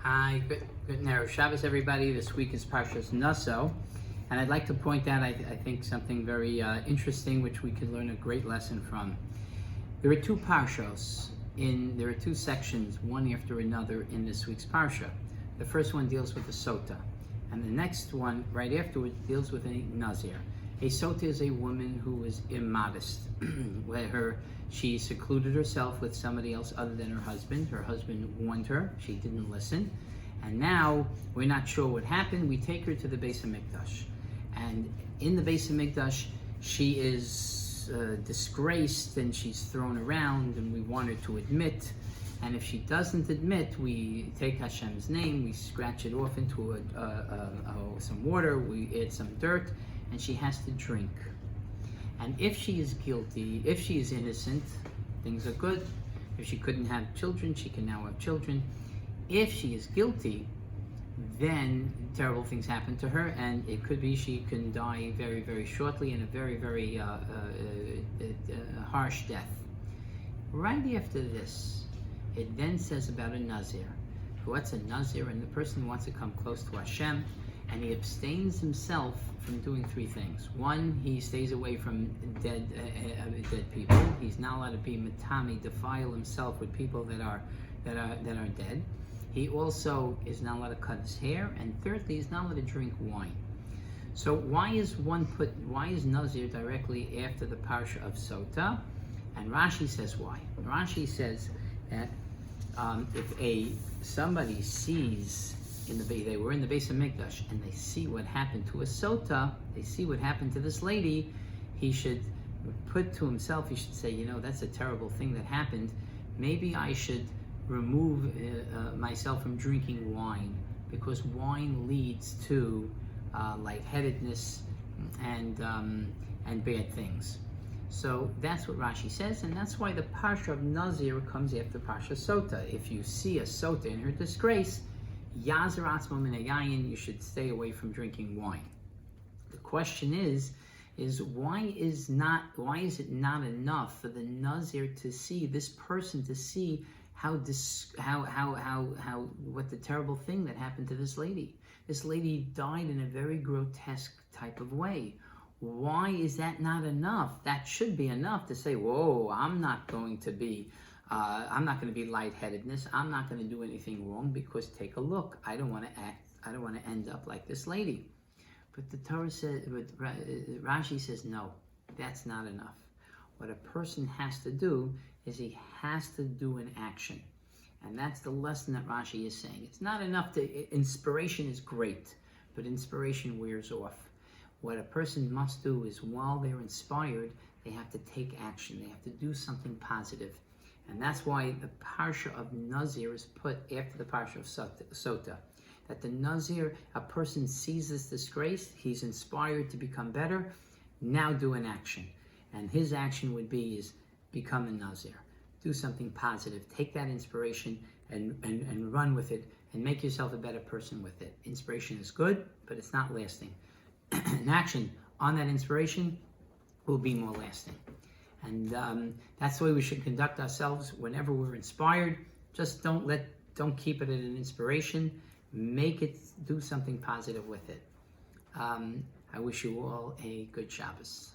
Hi, good Erev Shabbos, everybody. This week is Parshas Nasso, and I'd like to point out, I think, something very interesting, which we could learn a great lesson from. There are two Parshas, there are two sections, one after another, in this week's Parsha. The first one deals with the Sota, and the next one, right afterwards, deals with a Nazir. A Sota is a woman who is immodest, where she secluded herself with somebody else other than her husband. Her husband warned her, she didn't listen, and now we're not sure what happened. We take her to the Beis HaMikdash, and in the Beis HaMikdash, she is disgraced and she's thrown around, and we want her to admit. And if she doesn't admit, we take Hashem's name, we scratch it off into some water, we add some dirt, and she has to drink. And if she is guilty, if she is innocent, things are good. If she couldn't have children, she can now have children. If she is guilty, then terrible things happen to her, and it could be she can die very, very shortly in a very, very harsh death. Right after this, it then says about a Nazir. What's a Nazir? And the person who wants to come close to Hashem, and he abstains himself from doing three things. One, he stays away from dead people. He's not allowed to be matami, defile himself with people that are dead. He also is not allowed to cut his hair, and thirdly, he's not allowed to drink wine. So why is Nazir directly after the parsha of Sota? And Rashi says why. Rashi says that if somebody sees they were in the Beis HaMikdash and they see what happened to a Sota, they see what happened to this lady, he should put to himself, he should say, that's a terrible thing that happened. Maybe I should remove myself from drinking wine, because wine leads to lightheadedness and bad things. So that's what Rashi says, and that's why the Parsha of Nazir comes after Parsha Sota. If you see a Sota in her disgrace, Yazer atzmo min hayayin, you should stay away from drinking wine. The question is why is it not enough for the Nazir to see this person, to see what the terrible thing that happened to this lady? This lady died in a very grotesque type of way. Why is that not enough? That should be enough to say, whoa, I'm not going to be lightheadedness. I'm not going to do anything wrong, because take a look. I don't want to end up like this lady. But the Torah says, Rashi says, no, that's not enough. What a person has to do is he has to do an action. And that's the lesson that Rashi is saying. It's not enough inspiration is great, but inspiration wears off. What a person must do is, while they're inspired, they have to take action. They have to do something positive. And that's why the Parsha of Nazir is put after the Parsha of Sota. That the Nazir, a person sees this disgrace, he's inspired to become better, now do an action. And his action would be become a Nazir. Do something positive. Take that inspiration and run with it, and make yourself a better person with it. Inspiration is good, but it's not lasting. An action on that inspiration will be more lasting. And that's the way we should conduct ourselves whenever we're inspired. Just don't keep it at an inspiration. Make it, do something positive with it. I wish you all a good Shabbos.